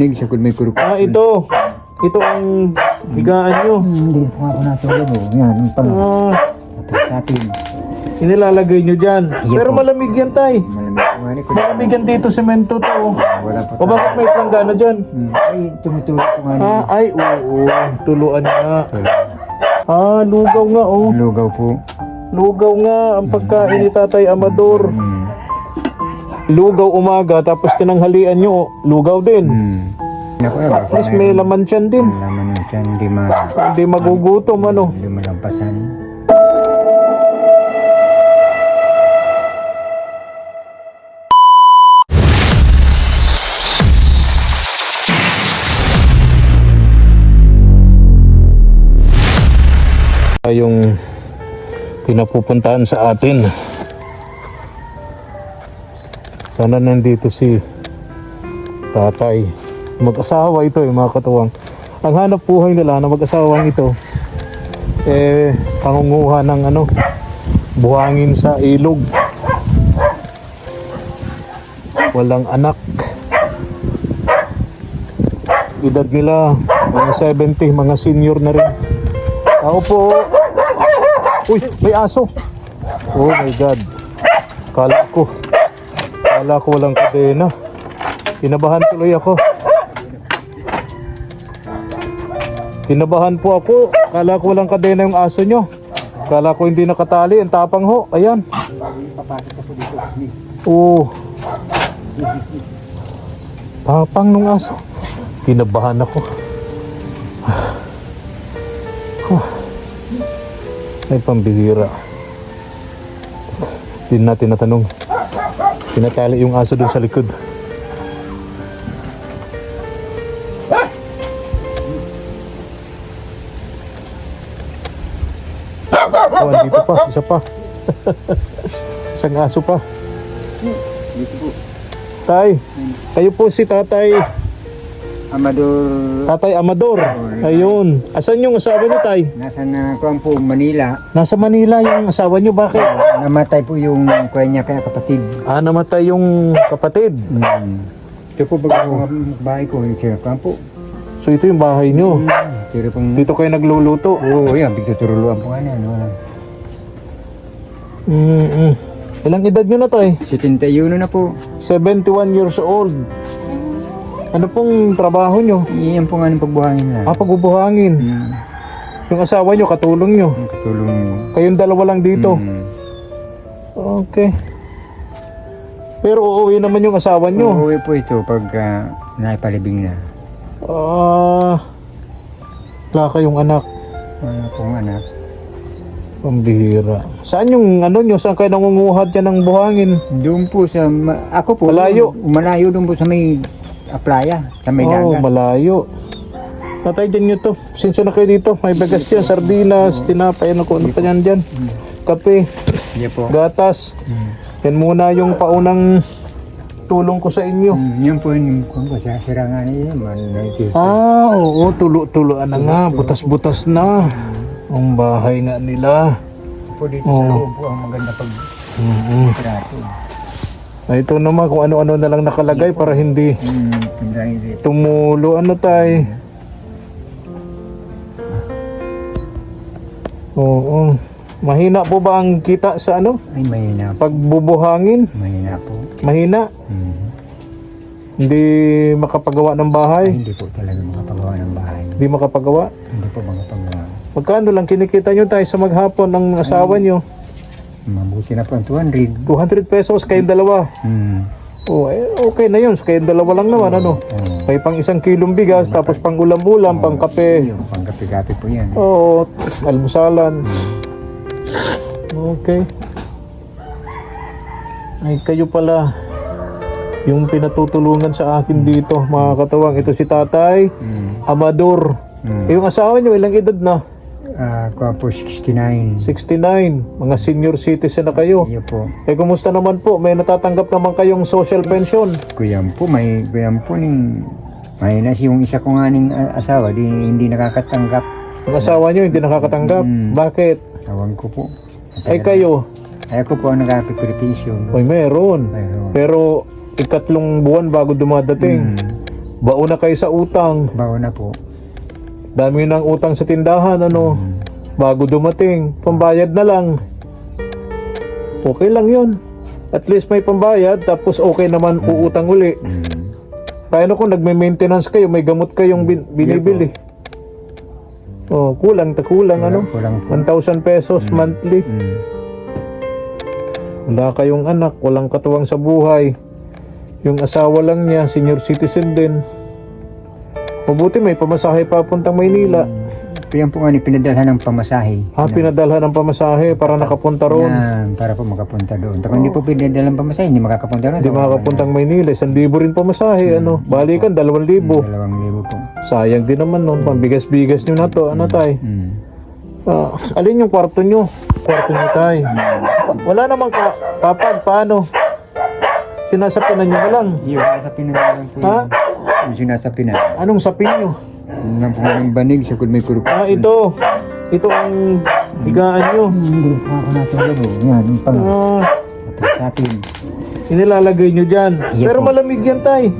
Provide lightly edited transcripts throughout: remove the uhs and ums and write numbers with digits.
Hindi siya kung may kuruk. Ito. Ito ang higaan nyo. Hindi po ako natulog. Yan, ang pang natin. Inilalagay nyo dyan. Pero po. malamig yan, tay. Malamig ko Malamig yan dito, semento to. Wala pa O bakit may planggana dyan? Ay, tumutulog ko nga. Ay, oo. Tuluan nga. Lugaw nga, oh. Lugaw po. Lugaw nga ang pagkain ni Tatay Amador. Lugaw umaga, tapos tinanghalian nyo, lugaw din. Naku, At least may laman tiyan din. laman yung tiyan, Hindi magugutom, ano. hindi malampasan. Yung pinapupuntahan sa atin. Sana nandito si Tatay. Mag-asawa ito, mga katuwang. Ang hanap buhay nila na mag-asawang ito, pangunguha ng buhangin sa ilog. Walang anak. Edad nila mga 70, mga senior na rin. Ako po. Uy, may aso. Oh my God. Kala ko walang kadena. Kinabahan tuloy ako. Kinabahan po ako. Kala ko walang kadena yung aso nyo. Kala ko hindi nakatali. Ang tapang ho. Ayan. Oh. Tapang nung aso. Kinabahan ako. Ay, pambihira. Hindi natin natanong. Pinatali yung aso dun sa likod. Oh, andito pa. Isa pa. Isang aso pa. Dito po. Tay, kayo po si Tatay Amador. Ayun. Asan yung asawa niyo, Tay? Nasa na po, Manila. Nasa Manila yung asawa niyo. Bakit? Namatay po yung kuya niya kaya kapatid. Namatay yung kapatid. Ito po bago bahay ko. Siya po. So ito yung bahay niyo. Pero pong... Dito kayo nagluluto. Oo, yan. Bigtuturuluan po nga na. Ilang edad niyo na, Tay? 71 na po. 71 years old. Ano pong trabaho niyo? Iyan po nga ng pagbuhangin lang. Pagbubuhangin. Yung asawa niyo, katulong niyo. Katulong. Kayong dalawa lang dito. Okay. Pero uuwi naman yung asawa niyo. Uuwi po ito pag naipalibing na. Wala kayong anak. Wala pong anak. Pambihira. Saan yung niyo? Saan kayo nangunguhat yan ng buhangin? Doon po sa... Ako po. Malayo. Malayo doon po sa may... Aplaya. Sa may dagat. Malayo. Tatay, dyan nyo to. Sinso na kayo dito. May bagas dyan, sardinas, tinapay, ano pa yan dyan. Kape, po. gatas. Yan muna yung paunang tulong ko sa inyo. Yan po yung sirangan niya. Oo, tulo-tuloan na nga. Butas-butas na. Ang bahay nga nila. Po dito sa loob po ang maganda pag trato. Ito naman kung ano-ano na lang nakalagay para hindi tumulo. Tay? Oo. Mahina po ba ang kita sa Ay, mahina po. pagbubuhangin? Mahina po. Mahina? Hindi makapagawa ng bahay? Hindi po talaga makapagawa ng bahay. Hindi makapagawa? Hindi po makapagawa. Magkano lang kinikita nyo, Tay, sa maghapon ng asawa nyo? Mabuti na po ang 200. 200 pesos kayong dalawa. Okay na yun. Kayong dalawa lang naman, May pang 1 kilong bigas, tapos pang ulam-ulam, pang kape. Yung pang kape-kape po yan. Almusalan. Okay. Ay, kayo pala yung pinatutulungan sa akin dito, mga katawang. Ito si Tatay Amador. Yung asawa nyo, ilang edad na? Kuha po 69. 69. Mga senior citizen na kayo. Iyo po. Kumusta naman po? May natatanggap naman kayong social pension? Kuya po, may na yung isa ko nga ning asawa, hindi nakakatanggap. Ang asawa nyo hindi nakakatanggap? Bakit? Tawag ko po. Ay kayo? Ay ako po ang nakapag-petition. Meron. Pero ikatlong buwan bago dumadating. Baon na kayo sa utang. Bago na po. Dami ng utang sa tindahan, ano. Bago dumating, pambayad na lang. Okay lang yun. At least may pambayad, tapos okay naman uutang uli. Paano kung nagme-maintenance kayo, may gamot kayong binibili? Oh, kulang, ano? Kulang po. 1,000 pesos monthly. Wala kayong anak, walang katuwang sa buhay. Yung asawa lang niya, senior citizen din. Mabuti may pamasahe papuntang Maynila. Yan po nga ni pinadalhan ng pamasahe. Pinadalhan ng pamasahe para nakapunta roon. Yan, para po makapunta doon. Kung hindi po pinadalhan ng pamasahe, hindi makakapunta doon. Hindi makakapuntang Maynila. 1,000 rin pamasahe. Balikan, 2,000. 2,000 po. Sayang din naman nun. Pambigas-bigas nyo na to. Ano tay? Alin yung kwarto nyo? Kwarto nyo tay. Wala namang kapag. Paano? Sinasapinan nyo na lang. Yung sinasapinan na lang po. Ha? Yung sinasapinan. Anong sapin nyo? Yung po ng banig, sa may kurup. Ito. Ito ang higaan nyo. Hindi po ako natulog. Yan, yung pang sapin. Inilalagay nyo dyan. Iya Pero po. malamig yan tay.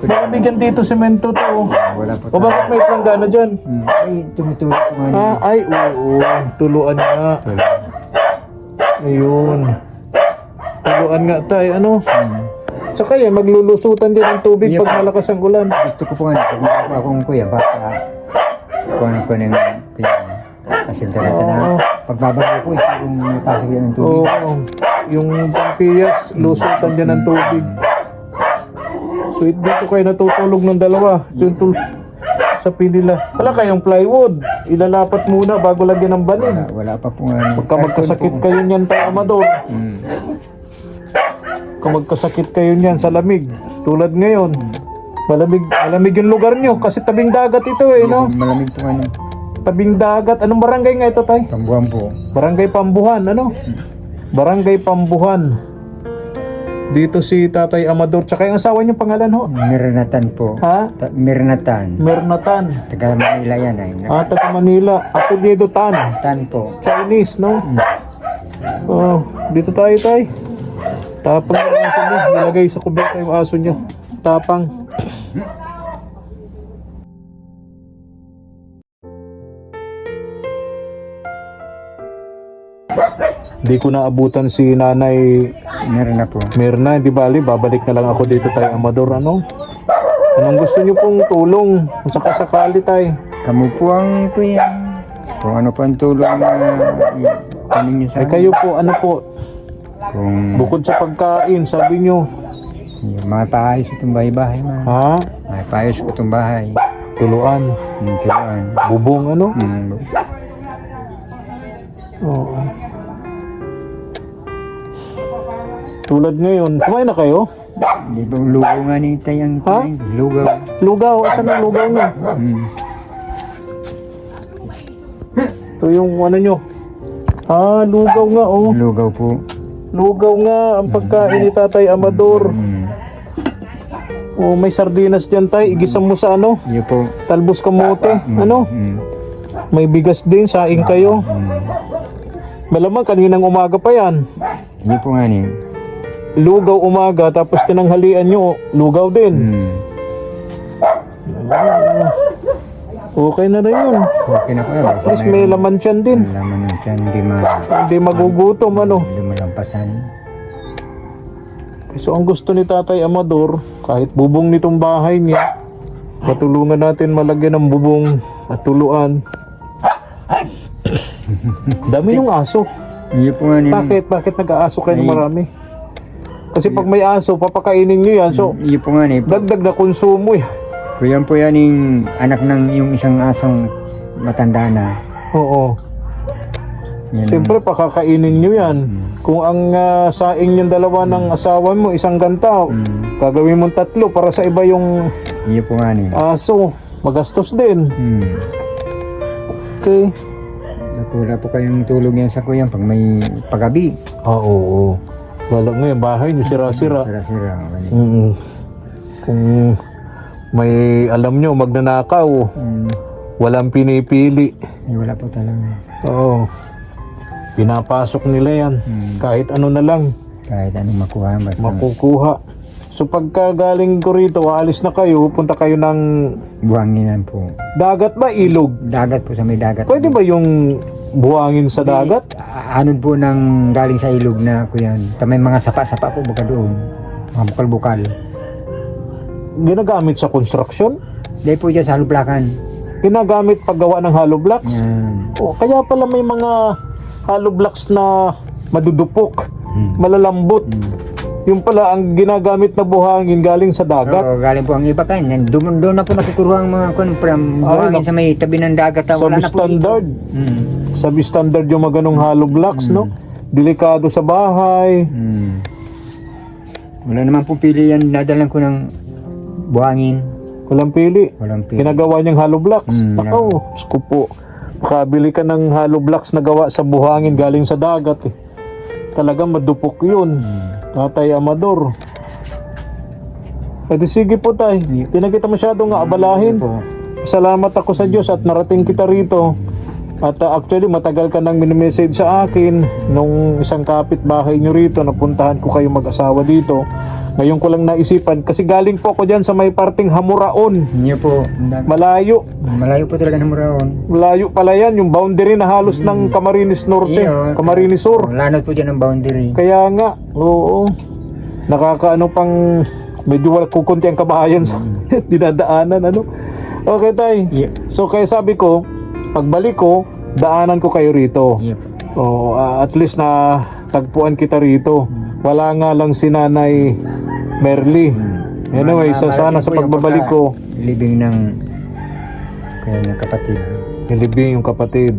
Malamig yan dito, semento to. Wala po O bakit may planggana dyan? Ay, tumutulog po nga. Ay, oo. Tuluan nga. Ayun. Tuluan nga tay, ano? Tsaka yan, maglulusutan din ng tubig Iya pag po. malakas ang ulan. Gusto ko po nga, kung akong kuya, baka kung ano po ng asintarata na Oo. pagbabago po, kung napasok yan ng tubig. Oo. Yung pampiyas, lusutan din ng tubig. So, dito kayo natutulog ng dalawa. Yung sa pinila. Wala kayong plywood. Ilalapat muna bago lagyan ng banig. Wala pa po nga. Pagka magkasakit kayo niyan tayo, Amador. Kung magkasakit kayo niyan sa lamig, tulad ngayon, malamig yung lugar nyo kasi tabing dagat ito no? Malamig po nga. Tabing dagat. Anong barangay nga ito, tay? Tambuhan po. Barangay Pambuhan, ano? Barangay Pambuhan. Dito si Tatay Amador, tsaka yung asawa niyo pangalan ho? Mirnatan po. Ha? Mirnatan. Mernatan. Taga Manila yan ay. Taga Manila. Apelyido Tan. Tan po. Chinese, no? Oh, dito tayo, tay. Tapang yung aso niya. Nilagay sa kubeta yung aso niya. Tapang. Di ko naabutan si Nanay Meron na po. Mirna. Di bali, babalik na lang ako dito, tay Amador. Ano? Anong gusto niyo pong tulong? Saka sakali, tay. Kamu po ang kuya. Kung ano po ang tulong na kanin niyo sa Eh kayo po, ano po? Kung Bukod sa pagkain, sabi niyo. yung mga paayos itong bahay-bahay man. Ha? Mga paayos ko itong bahay. Tuluan. Kailangan. Bubong, ano? Oo. Tulad ngayon, kumain na kayo? Di ba lugaw nga ni tayang Ha? lugaw. Lugaw, asan ang lugaw niyo? Ito yung ano nyo. Lugaw nga, oh. Lugaw po. Lugaw nga, ang pagkain ni Tatay Amador. Oh, may sardinas dyan, tay. Igisam mo sa ano? Iyo po. Talbos kamote. Ano? May bigas din, saing kayo. Malamang kaninang umaga pa yan. Iyo po nga ni. Lugaw umaga, tapos tinanghalian nyo, lugaw din. Okay na rin yun. Okay na po yan. At least may laman tiyan din. Laman ng tiyan. Hindi magugutom, ano. Hindi malampasan. So ang gusto ni Tatay Amador, kahit bubong nitong bahay niya, matulungan natin malagyan ng bubong at tuluan. Dami yung aso. Iyo po nga ni. Bakit nag-aaso kayo ng marami? Kasi pag may aso, papakainin nyo yan. So, Iyo po nga ni. dagdag na konsumo eh. Kuya po yan yung anak ng yung isang asong matanda na. Oo. Yan Siyempre, pakakainin nyo yan. Kung ang saing yung dalawa ng asawa mo, isang gantaw, gagawin mong 3 para sa iba yung Iyo po nga ni. aso. Magastos din. Okay. Nakula po kayong tulog yan sa kuya pag may pagabi. Oo. Lalo ngayon, bahay nyo sira-sira. Sira-sira. Kung may alam nyo, magnanakaw, walang pinipili. Ay, wala po talaga. Oo. Pinapasok nila yan. Kahit ano na lang, Kahit anong makuha. Basta makukuha. So pagka galing ko rito, aalis na kayo, punta kayo ng Buhanginan po. dagat ba, ilog? Dagat po, sa may dagat. Pwede ba yung buhangin sa dagat? Anod po ng galing sa ilog na po yan. May mga sapa-sapa po baka doon. Mga bukal-bukal. Ginagamit sa construction? Dahil po dyan sa halublakan. Ginagamit paggawa ng hollow blocks? Yan. Oh, kaya pala may mga hollow blocks na madudupok, Hmm. malalambot. Yung pala ang ginagamit na buhangin galing sa dagat. Oo, galing po ang iba kan. Doon na po natuturuan ang mga buhangin sa may tabi ng dagat. Wala na po Substandard. dito. Hmm. Substandard yung mga ganong hollow blocks, no? Delikado sa bahay. Hmm. Wala naman po pili yan. Nadalan ko ng buhangin. Walang pili. Walang pili. Ginagawa niyang hollow blocks. Mm, Diyos ko po. Makabili ka ng hollow blocks na gawa sa buhangin galing sa dagat. Eh. Talagang madupok yun. Tatay Amador. Pwede sige po tay. Di na kita masyadong abalahin. Po. Salamat ako sa Diyos at narating kita rito. At actually matagal ka nang minimessage sa akin nung isang kapitbahay nyo rito. Napuntahan ko kayo mag-asawa dito. Ngayon ko lang naisipan kasi galing po ako dyan sa may parting Hamuraon. Hindi po. Malayo. Malayo po talaga ng Muraon. Malayo pala yan. Yung boundary na halos ng Camarines Norte. Iyon. Camarines Sur. Lanot po dyan ang boundary. Kaya nga, oo. Nakakaano pang medyo wala kukunti ang kabahayan sa dinadaanan, ano. Okay, tay. Yep. So kaya sabi ko, pagbalik ko, daanan ko kayo rito. Yep. Oo, at least na tagpuan kita rito. Wala nga lang si Nanay Merly. Anyway, sana sa pagbabalik ko, Libing ng kanyang kapatid. nilibing yung kapatid.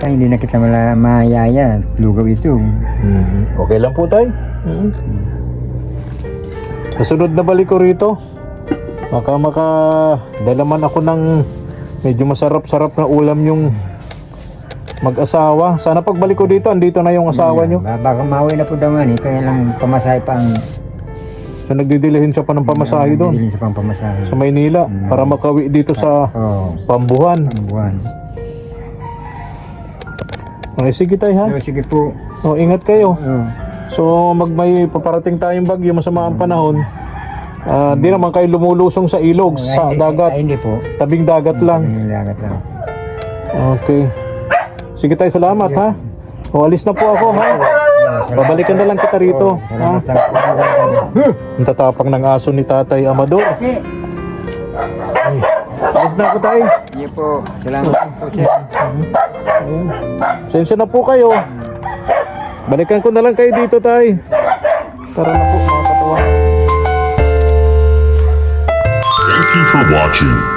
Ay, hindi na kita mayaya. Lugaw ito. Okay lang po tay. Sa sunod na balik ko rito, maka dalaman ako ng medyo masarap-sarap na ulam yung mag-asawa. Sana pagbalik ko dito, andito na yung asawa nyo. Baka mauwi na po daw nga kaya lang pamasahe pa ang So nagdidilihin siya pa ng pamasahe doon bilhin sa pang pamasahe. sa Maynila para makawi dito sa Oo. Pambuhan. Ang buwan. Okay, sige tay ha. Sige po. O, ingat kayo. Oo. So may paparating tayong bagyo, masama ang panahon. Di naman kayo lumulusong sa ilog, sa dagat. Ay, hindi po. Tabing dagat lang. Yung dagat lang. Okay. Sige tayo, salamat ha. O, alis na po ako ha. Babalikan na lang kita rito. Ha? Salamat lang po. Ang tatapang ng aso ni Tatay Amador. Ay, alis na ako tayo. Sige po. Salamat po, sir. Ayun. Sensya na po kayo. Balikan ko na lang kayo dito tayo. Tara na po mga katawa. Thank you for watching.